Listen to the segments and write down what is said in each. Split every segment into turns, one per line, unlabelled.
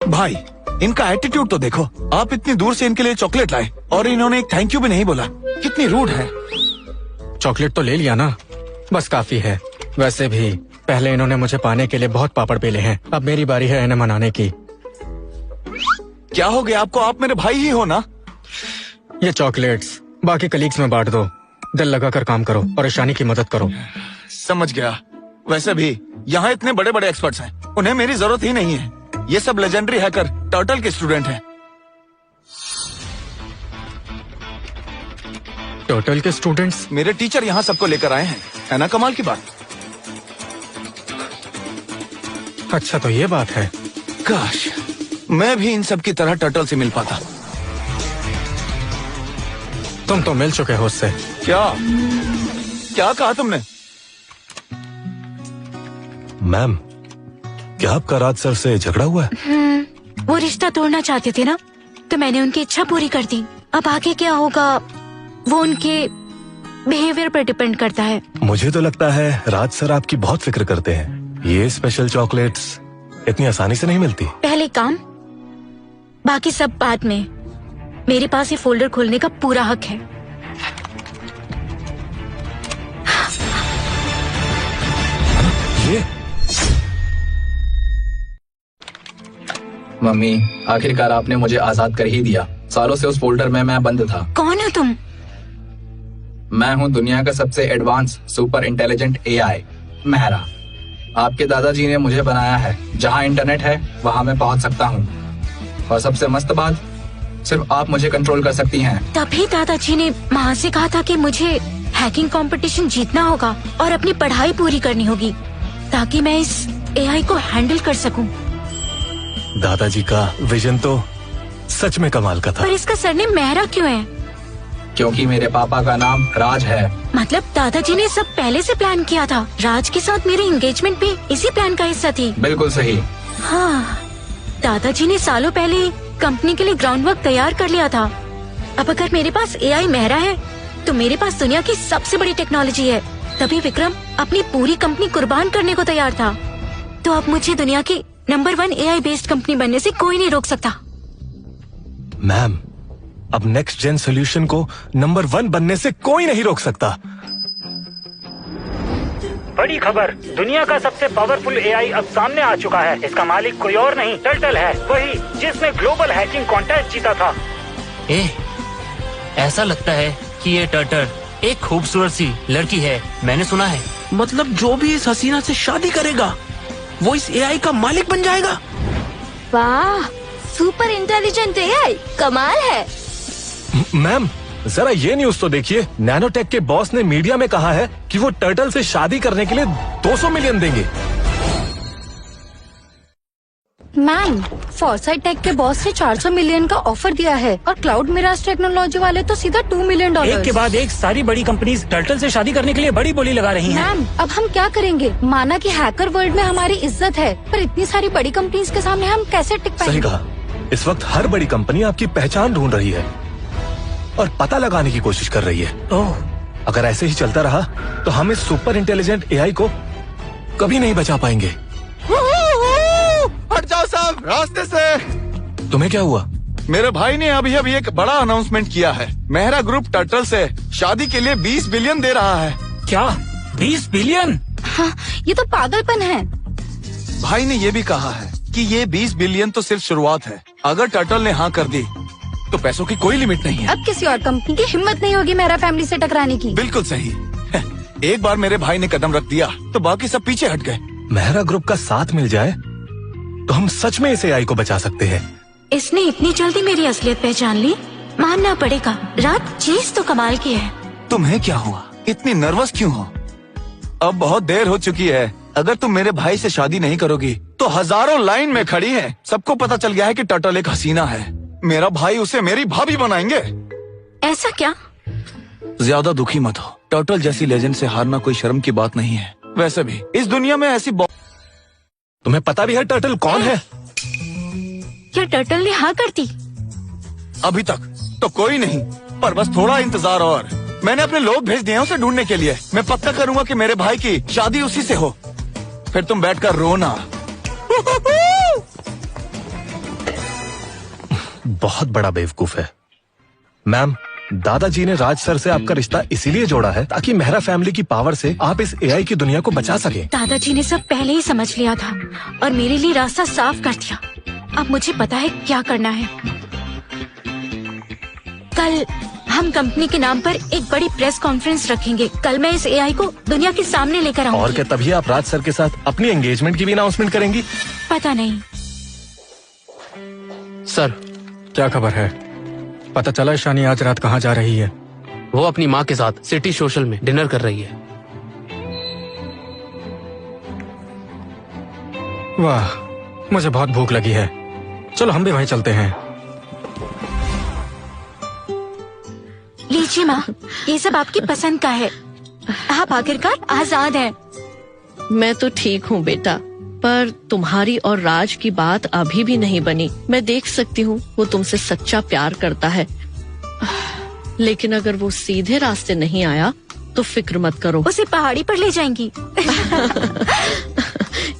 भाई इनका एटीट्यूड तो देखो। आप इतनी दूर से इनके लिए चॉकलेट लाए और इन्होंने एक थैंक यू भी नहीं बोला। कितनी रूड है।
चॉकलेट तो ले लिया ना, बस काफी है। वैसे भी पहले इन्होंने मुझे पाने के लिए बहुत पापड़ बेले हैं, अब मेरी बारी है इन्हें मनाने की।
क्या हो गया आपको? आप मेरे भाई ही हो ना।
ये चॉकलेट्स बाकी कलीग्स में बांट दो। दिल लगाकर काम करो और ईशानी की मदद करो।
समझ गया। वैसे भी यहाँ इतने बड़े बड़े एक्सपर्ट्स हैं, उन्हें मेरी जरूरत ही नहीं है। ये सब लेजेंडरी हैकर टर्टल के स्टूडेंट हैं।
टर्टल के स्टूडेंट्स?
मेरे टीचर यहाँ सबको लेकर आए हैं, है ना कमाल की बात।
अच्छा तो ये बात है।
काश मैं भी इन सब की तरह टर्टल से मिल पाता।
तुम तो मिल चुके हो उससे।
क्या क्या कहा तुमने?
मैम, क्या आपका राज सर से झगड़ा हुआ है?
वो रिश्ता तोड़ना चाहते थे ना, तो मैंने उनकी इच्छा पूरी कर दी। अब आगे क्या होगा वो उनके बिहेवियर पर डिपेंड करता है।
मुझे तो लगता है राज सर आपकी बहुत फिक्र करते हैं। ये स्पेशल चॉकलेट्स इतनी आसानी से नहीं मिलती।
पहले काम, बाकी सब बाद में। मेरे पास ये फोल्डर खोलने का पूरा हक है।
ये
मम्मी, आखिरकार आपने मुझे आजाद कर ही दिया। सालों से उस फोल्डर में मैं बंद था।
कौन हो तुम?
मैं हूँ दुनिया का सबसे advance super intelligent AI, Mehra. आपके दादाजी ने मुझे बनाया है। जहाँ इंटरनेट है वहाँ मैं पहुँच सकता हूँ। और सबसे मस्त बात, सिर्फ आप मुझे कंट्रोल कर सकती हैं।
तभी दादाजी ने माँ से कहा था कि मुझे हैकिंग कंपटीशन जीतना होगा और अपनी पढ़ाई पूरी करनी होगी, ताकि मैं इस एआई को हैंडल कर सकूं।
दादाजी का विजन तो सच में कमाल का था।
पर इसका सरनेम मेहरा क्यों है?
क्योंकि मेरे पापा का नाम राज है।
मतलब दादाजी ने सब पहले से प्लान किया था। राज के साथ मेरी एंगेजमेंट भी इसी प्लान का हिस्सा थी।
बिल्कुल सही।
हाँ, दादाजी ने सालों पहले कंपनी के लिए ग्राउंड वर्क तैयार कर लिया था। अब अगर मेरे पास एआई मेहरा है, तो मेरे पास दुनिया की सबसे बड़ी टेक्नोलॉजी है। तभी विक्रम अपनी पूरी कंपनी कुर्बान करने को तैयार था। तो अब मुझे दुनिया की नंबर 1 एआई बेस्ड कंपनी बनने से कोई नहीं रोक सकता।
मैम, अब नेक्स्ट जेन सोल्यूशन को नंबर 1 बनने से कोई नहीं रोक सकता।
बड़ी खबर, दुनिया का सबसे पावरफुल एआई अब सामने आ चुका है। इसका मालिक कोई और नहीं, टर्टल है, वही जिसने ग्लोबल हैकिंग कॉन्टेस्ट जीता था।
ऐसा लगता है कि ये टर्टल एक खूबसूरत सी लड़की है, मैंने सुना है।
मतलब जो भी इस हसीना से शादी करेगा वो इस एआई का मालिक बन जाएगा।
वाह, सुपर इंटेलिजेंट एआई, कमाल है।
मैम, जरा ये न्यूज तो देखिए। नैनोटेक के बॉस ने मीडिया में कहा है कि वो टर्टल से शादी करने के लिए 200 मिलियन देंगे।
मैम, फॉरसाइट टेक के बॉस ने 400 मिलियन का ऑफर दिया है और क्लाउड मिराज टेक्नोलॉजी वाले तो सीधा $2 मिलियन।
एक के बाद एक सारी बड़ी कंपनीज टर्टल से शादी करने के लिए बड़ी बोली लगा रही हैं।
मैम, अब हम क्या करेंगे? माना कि हैकर वर्ल्ड में हमारी इज्जत है, पर इतनी सारी बड़ी कंपनीज के सामने हम कैसे टिक पाएंगे?
सही कहा। इस वक्त हर बड़ी कंपनी आपकी पहचान ढूंढ रही है और पता लगाने की कोशिश कर रही है। अगर ऐसे ही चलता रहा तो हम इस सुपर इंटेलिजेंट एआई को कभी नहीं बचा पाएंगे।
हट जाओ साहब रास्ते से।
तुम्हें क्या हुआ?
मेरे भाई ने अभी एक बड़ा अनाउंसमेंट किया है। मेहरा ग्रुप टर्टल से शादी के लिए 20 बिलियन दे रहा है।
क्या 20 बिलियन?
हाँ, ये तो पागलपन है।
भाई ने ये भी कहा है कि ये 20 बिलियन तो सिर्फ शुरुआत है। अगर टर्टल ने हाँ कर दी तो पैसों की कोई लिमिट नहीं है।
अब किसी और कंपनी की हिम्मत नहीं होगी मेरा फैमिली से टकराने की।
बिल्कुल सही। एक बार मेरे भाई ने कदम रख दिया तो बाकी सब पीछे हट गए।
मेहरा ग्रुप का साथ मिल जाए तो हम सच में इस एआई को बचा सकते हैं।
इसने इतनी जल्दी मेरी असलियत पहचान ली, मानना पड़ेगा। रात चीज तो कमाल की है।
तुम्हें क्या हुआ? इतनी नर्वस क्यों हो? अब बहुत देर हो चुकी है। अगर तुम मेरे भाई से शादी नहीं करोगी तो हजारों लाइन में खड़ी हैं। सबको पता चल गया है कि टर्टल एक हसीना है। मेरा भाई उसे मेरी भाभी बनाएंगे।
ऐसा क्या?
ज्यादा दुखी मत हो। टर्टल जैसी लेजेंड से हारना कोई शर्म की बात नहीं है। वैसे भी इस दुनिया में ऐसी
तुम्हें पता भी है टर्टल कौन है?
क्या टर्टल ने हाँ कर दी?
अभी तक तो कोई नहीं, पर बस थोड़ा इंतजार और। मैंने अपने लोग भेज दिए हैं उसे ढूंढने के लिए। मैं पक्का करूंगा कि मेरे भाई की शादी उसी से हो। फिर तुम बैठकर रोना।
बहुत बड़ा बेवकूफ है। मैम, दादाजी ने राज सर से आपका रिश्ता इसीलिए जोड़ा है ताकि मेहरा फैमिली की पावर से आप इस एआई की दुनिया को बचा सके।
दादाजी ने सब पहले ही समझ लिया था और मेरे लिए रास्ता साफ कर दिया। अब मुझे पता है क्या करना है। कल हम कंपनी के नाम पर एक बड़ी प्रेस कॉन्फ्रेंस रखेंगे। कल मैं इस एआई को दुनिया के सामने लेकर आऊंगी।
और क्या तभी आप राज सर के साथ अपनी एंगेजमेंट की भी अनाउंसमेंट करेंगी?
पता नहीं।
सर, क्या खबर है? पता चला ईशानी आज रात कहाँ जा रही है?
वो अपनी माँ के साथ सिटी सोशल में डिनर कर रही है।
वाह, मुझे बहुत भूख लगी है। चलो हम भी वहीं चलते हैं।
लीजिए माँ, ये सब आपकी पसंद का है। आप आखिरकार आजाद हैं।
मैं तो ठीक हूँ बेटा, पर तुम्हारी और राज की बात अभी भी नहीं बनी। मैं देख सकती हूँ वो तुमसे सच्चा प्यार करता है, लेकिन अगर वो सीधे रास्ते नहीं आया तो फिक्र मत करो।
उसे पहाड़ी पर ले जाएंगी।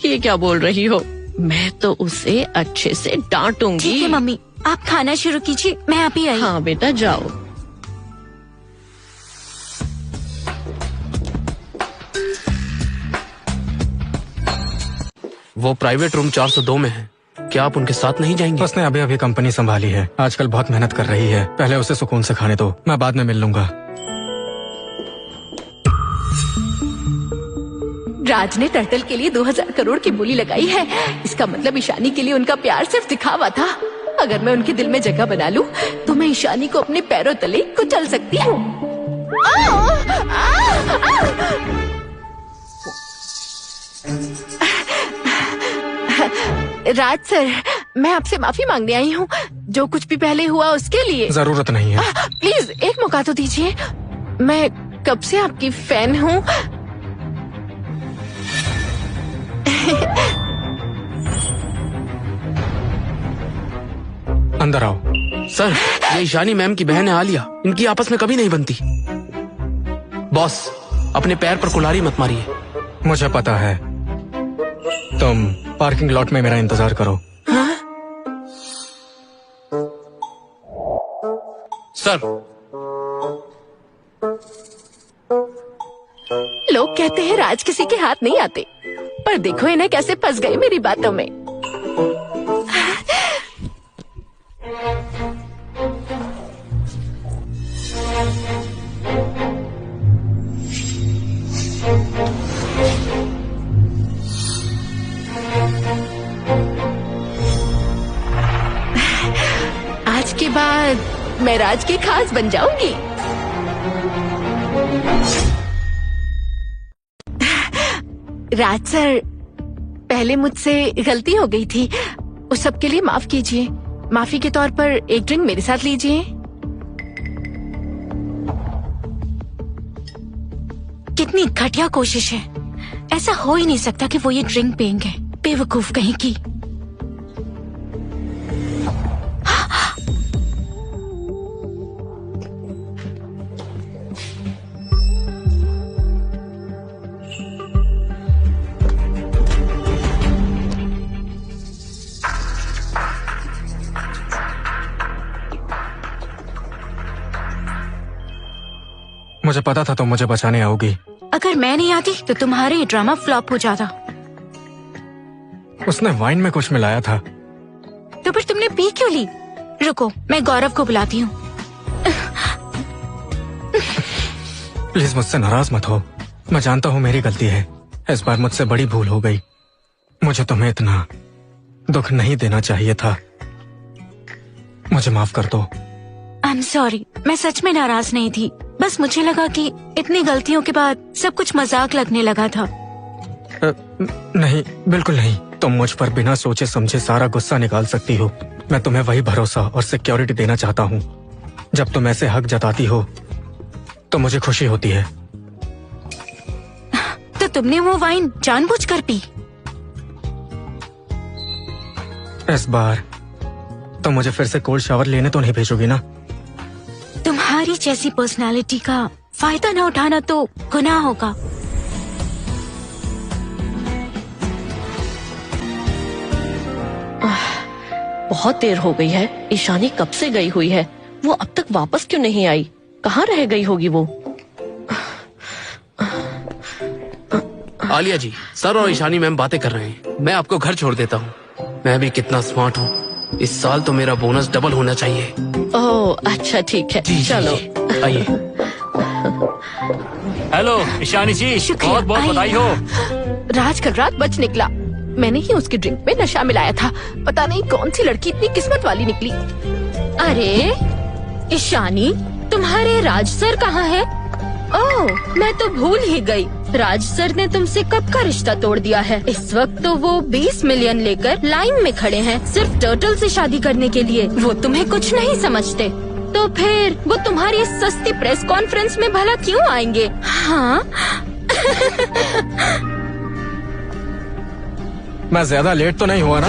ये क्या बोल रही हो? मैं तो उसे अच्छे से डांटूंगी।
ठीक है मम्मी, आप खाना शुरू कीजिए, मैं अभी आई।
हाँ बेटा, जाओ।
वो प्राइवेट रूम 402 में है। क्या आप उनके साथ नहीं जाएंगे?
उसने अभी अभी कंपनी संभाली है, आजकल बहुत मेहनत कर रही है। पहले उसे सुकून से खाने दो, मैं बाद में मिल लूंगा।
राज ने टर्टल के लिए 2000 करोड़ की बोली लगाई है। इसका मतलब ईशानी के लिए उनका प्यार सिर्फ दिखावा था। अगर मैं उनके दिल में जगह बना लूं, तो मैं ईशानी को अपने पैरों तले कुचल सकती हूँ। राज सर, मैं आपसे माफी मांगने आई हूँ, जो कुछ भी पहले हुआ उसके लिए।
जरूरत नहीं है।
प्लीज एक मौका तो दीजिए। मैं कब से आपकी फैन हूँ।
अंदर आओ।
सर, ये ईशानी मैम की बहन है आलिया। इनकी आपस में कभी नहीं बनती। बॉस, अपने पैर पर कुल्हाड़ी मत मारिए।
मुझे पता है। तुम पार्किंग लॉट में मेरा इंतजार करो।
हाँ? सर,
लोग कहते हैं राज किसी के हाथ नहीं आते, पर देखो इन्हें कैसे फंस गए मेरी बातों में। आज के बाद मैं राज की खास बन जाऊंगी। राज सर, पहले मुझसे गलती हो गई थी, उस सब के लिए माफ कीजिए। माफी के तौर पर एक ड्रिंक मेरे साथ लीजिए।
कितनी घटिया कोशिश है। ऐसा हो ही नहीं सकता कि वो ये ड्रिंक पियेंगे। बेवकूफ कहीं की।
मुझे पता था तुम मुझे बचाने आओगी।
अगर मैं नहीं आती तो तुम्हारे ये ड्रामा फ्लॉप हो जाता।
उसने वाइन में कुछ मिलाया था।
तो फिर तुमने पी क्यों ली? रुको, मैं गौरव को बुलाती हूँ।
प्लीज मुझसे नाराज मत हो। मैं जानता हूँ मेरी गलती है। इस बार मुझसे बड़ी भूल हो गई। मुझे तुम्हें इतना दुख नहीं देना चाहिए था। मुझे माफ कर दो।
आई एम सॉरी, मैं सच में नाराज नहीं थी। बस मुझे लगा कि इतनी गलतियों के बाद सब कुछ मजाक लगने लगा था।
नहीं, बिल्कुल नहीं। तुम मुझ पर बिना सोचे समझे सारा गुस्सा निकाल सकती हो। मैं तुम्हें वही भरोसा और सिक्योरिटी देना चाहता हूँ। जब तुम ऐसे हक जताती हो तो मुझे खुशी होती है।
तो तुमने वो वाइन जानबूझकर पी?
इस बार तो मुझे फिर से कोल्ड शावर लेने तो नहीं भेजोगी ना?
तुम्हारी जैसी पर्सनालिटी का फायदा न उठाना तो गुनाह होगा।
बहुत देर हो गई है। ईशानी कब से गई हुई है? वो अब तक वापस क्यों नहीं आई? कहाँ रह गई होगी वो?
आलिया जी, सर और ईशानी मैम बातें कर रहे हैं। मैं आपको घर छोड़ देता हूँ। मैं भी कितना स्मार्ट हूँ। इस साल तो मेरा बोनस डबल होना चाहिए।
ओह अच्छा ठीक है, चलो
आइए।
हेलो ईशानी जी, बहुत बहुत बधाई हो।
राज कल रात बच निकला। मैंने ही उसकी ड्रिंक में नशा मिलाया था। पता नहीं कौन सी लड़की इतनी किस्मत वाली निकली।
अरे ईशानी, तुम्हारे राज सर कहाँ है? ओह, मैं तो भूल ही गई। राज सर ने तुमसे कब का रिश्ता तोड़ दिया है। इस वक्त तो वो 20 मिलियन लेकर लाइन में खड़े हैं, सिर्फ टर्टल से शादी करने के लिए। वो तुम्हें कुछ नहीं समझते। तो फिर वो तुम्हारी इस सस्ती प्रेस कॉन्फ्रेंस में भला क्यों आएंगे? हाँ।
मैं ज्यादा लेट तो नहीं हुआ ना?